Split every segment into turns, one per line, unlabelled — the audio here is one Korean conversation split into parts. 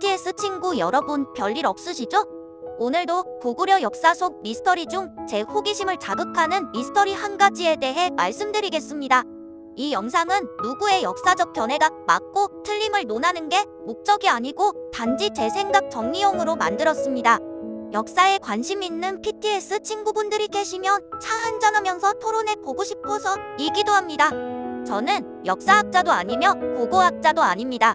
PTS 친구 여러분, 별일 없으시죠? 오늘도 고구려 역사 속 미스터리 중 제 호기심을 자극하는 미스터리 한 가지에 대해 말씀드리겠습니다. 이 영상은 누구의 역사적 견해가 맞고 틀림을 논하는 게 목적이 아니고 단지 제 생각 정리용으로 만들었습니다. 역사에 관심 있는 PTS 친구분들이 계시면 차 한잔하면서 토론해 보고 싶어서 이기도 합니다. 저는 역사학자도 아니며 고고학자도 아닙니다.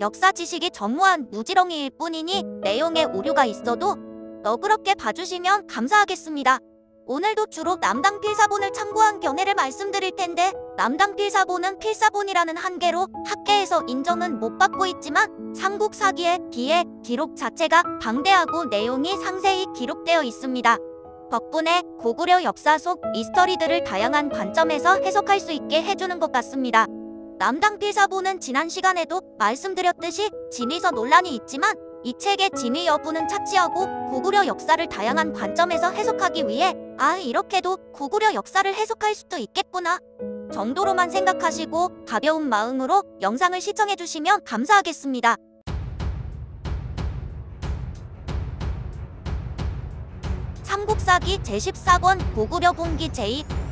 역사 지식이 전무한 무지렁이일 뿐이니 내용에 오류가 있어도 너그럽게 봐주시면 감사하겠습니다. 오늘도 주로 남당 필사본을 참고한 견해를 말씀드릴 텐데, 남당 필사본은 필사본이라는 한계로 학계에서 인정은 못 받고 있지만 삼국사기에 비해 기록 자체가 방대하고 내용이 상세히 기록되어 있습니다. 덕분에 고구려 역사 속 미스터리들을 다양한 관점에서 해석할 수 있게 해주는 것 같습니다. 남당 필사본은 지난 시간에도 말씀드렸듯이 진위서 논란이 있지만 이 책의 진위 여부는 차치하고 고구려 역사를 다양한 관점에서 해석하기 위해 이렇게도 고구려 역사를 해석할 수도 있겠구나 정도로만 생각하시고 가벼운 마음으로 영상을 시청해주시면 감사하겠습니다. 삼국사기 제14권 고구려 분기 제2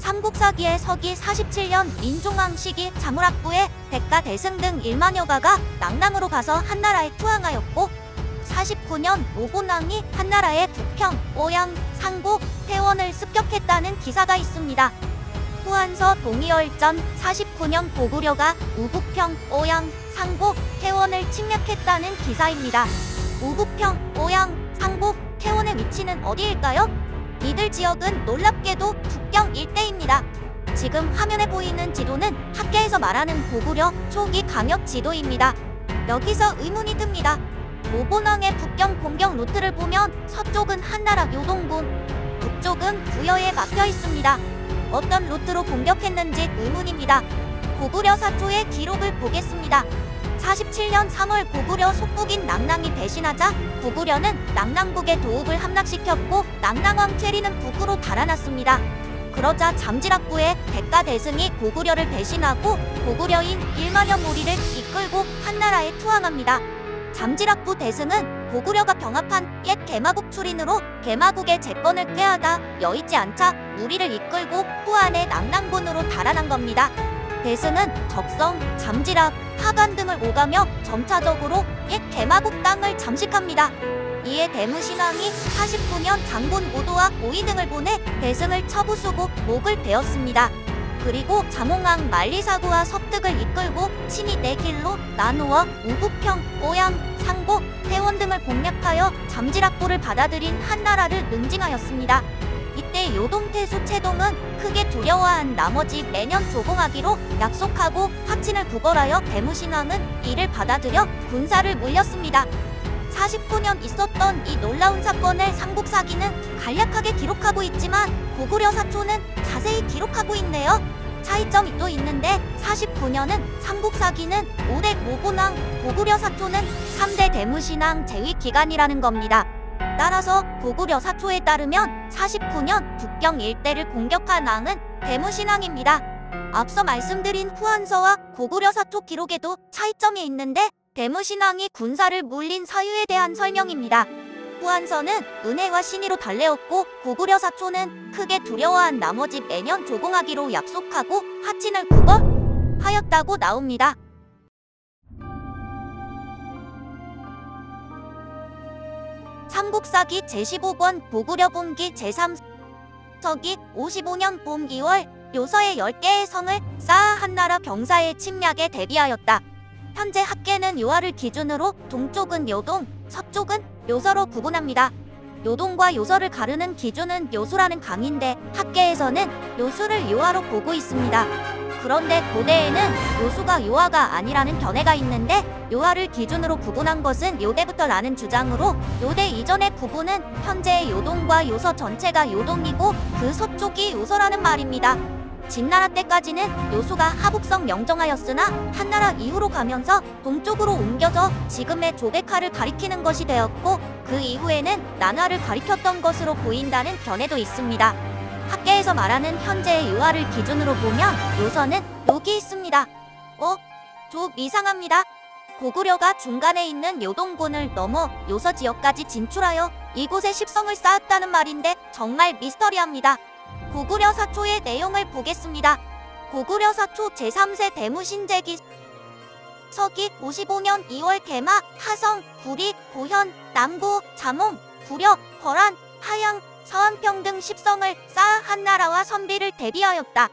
삼국사기의 서기 47년 민종왕 시기 자물학부의 백가 대승 등 1만여가가 낙랑으로 가서 한나라에 투항하였고 49년 오곤왕이 한나라의 북평, 오양, 상고, 태원을 습격했다는 기사가 있습니다. 후한서 동의월전 49년 고구려가 우북평, 오양, 상고, 태원을 침략했다는 기사입니다. 우북평, 오양, 상고, 태원의 위치는 어디일까요? 이들 지역은 놀랍게도 북경 일대입니다. 지금 화면에 보이는 지도는 학계에서 말하는 고구려 초기 강역 지도입니다. 여기서 의문이 듭니다. 오곤왕의 북경 공격 루트를 보면 서쪽은 한나라 요동군, 북쪽은 부여에 막혀 있습니다. 어떤 루트로 공격했는지 의문입니다. 고구려 사초의 기록을 보겠습니다. 47년 3월 고구려 속국인 낙랑이 배신하자 고구려는 낙랑국의 도읍을 함락시켰고 낙랑왕 퇴리는 북으로 달아났습니다. 그러자 잠지락부의 백가 대승이 고구려를 배신하고 고구려인 1만여 무리를 이끌고 한나라에 투항합니다. 잠지락부 대승은 고구려가 병합한 옛 개마국 출인으로 개마국의 재건을 꾀하다 여의치 않자 무리를 이끌고 후한의 낙랑군으로 달아난 겁니다. 대승은 적성, 잠지락, 하간 등을 오가며 점차적으로 옛 개마국 땅을 잠식합니다. 이에 대무신왕이 49년 장군 오도와 오이 등을 보내 대승을 처부수고 목을 베었습니다. 그리고 자몽왕 만리사구와 섭득을 이끌고 친히 4길로 나누어 우북평, 오양, 상고, 태원 등을 공략하여 잠지락부를 받아들인 한나라를 능징하였습니다. 이때 요동태수 채동은 크게 두려워한 나머지 매년 조공하기로 약속하고 하친을 구걸하여 대무신왕은 이를 받아들여 군사를 물렸습니다. 49년 있었던 이 놀라운 사건을 삼국사기는 간략하게 기록하고 있지만 고구려 사초는 자세히 기록하고 있네요. 차이점이 또 있는데 49년은 삼국사기는 5대 오곤왕, 고구려 사초는 3대 대무신왕 재위 기간이라는 겁니다. 따라서 고구려 사초에 따르면 49년 북경 일대를 공격한 왕은 대무신왕입니다. 앞서 말씀드린 후한서와 고구려 사초 기록에도 차이점이 있는데 대무신왕이 군사를 물린 사유에 대한 설명입니다. 후한서는 은혜와 신의로 달래었고 고구려 사초는 크게 두려워한 나머지 매년 조공하기로 약속하고 하친을 구걸하였다고 나옵니다. 삼국사기 제15권 고구려 분기 제3 서기 55년 봄 2월 요서의 10개의 성을 쌓아 한나라 병사의 침략에 대비하였다. 현재 학계는 요하를 기준으로 동쪽은 요동, 서쪽은 요서로 구분합니다. 요동과 요서를 가르는 기준은 요수라는 강인데 학계에서는 요수를 요하로 보고 있습니다. 그런데 고대에는 요수가 요하가 아니라는 견해가 있는데 요하를 기준으로 구분한 것은 요대부터라는 주장으로 요대 이전의 구분은 현재의 요동과 요서 전체가 요동이고 그 서쪽이 요서라는 말입니다. 진나라 때까지는 요수가 하북성 명정하였으나 한나라 이후로 가면서 동쪽으로 옮겨져 지금의 조백하를 가리키는 것이 되었고 그 이후에는 난화를 가리켰던 것으로 보인다는 견해도 있습니다. 학계에서 말하는 현재의 요하를 기준으로 보면 요서는 여기 있습니다. 좀 이상합니다. 고구려가 중간에 있는 요동군을 넘어 요서 지역까지 진출하여 이곳에 십성을 쌓았다는 말인데 정말 미스터리합니다. 고구려 사초의 내용을 보겠습니다. 고구려 사초 제3세 대무신제기 서기 55년 2월 개마, 하성, 구리, 고현, 남구, 자몽, 구려, 거란, 하양, 서안평 등 십성을 쌓아 한나라와 선비를 대비하였다.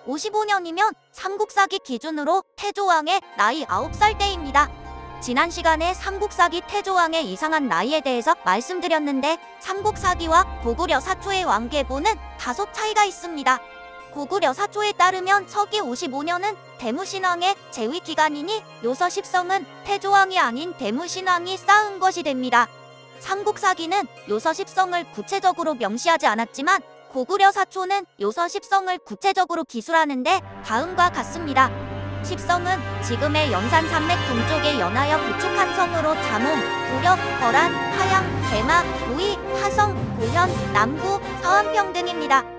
55년이면 삼국사기 기준으로 태조왕의 나이 9살 때입니다. 지난 시간에 삼국사기 태조왕의 이상한 나이에 대해서 말씀드렸는데 삼국사기와 고구려 사초의 왕계보는 다소 차이가 있습니다. 고구려 사초에 따르면 서기 55년은 대무신왕의 재위 기간이니 요서 십성은 태조왕이 아닌 대무신왕이 쌓은 것이 됩니다. 삼국사기는 요서 십성을 구체적으로 명시하지 않았지만 고구려 사초는 요서 십성을 구체적으로 기술하는데 다음과 같습니다. 십성은 지금의 연산산맥 동쪽에 연하여 구축한 성으로 자몽, 구려, 거란, 하양, 개마, 우이, 하성, 고현, 남구, 서안평 등입니다.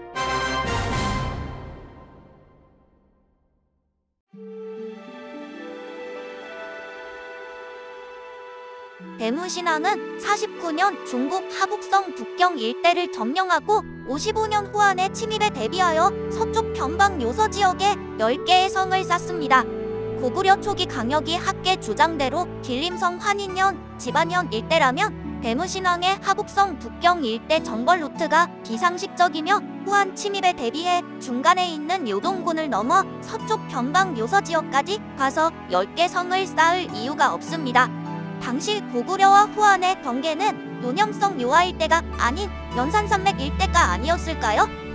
대무신왕은 49년 중국 하북성 북경 일대를 점령하고 55년 후한의 침입에 대비하여 서쪽 변방 요서 지역에 10개의 성을 쌓습니다. 고구려 초기 강역이 학계 주장대로 길림성 환인년, 지반현 일대라면 대무신왕의 하북성 북경 일대 정벌 루트가 비상식적이며 후한 침입에 대비해 중간에 있는 요동군을 넘어 서쪽 변방 요서 지역까지 가서 10개 성을 쌓을 이유가 없습니다. 당시 고구려와 후한의 경계는 요념성 요하 일대가 아닌 연산산맥 일대가 아니었을까요?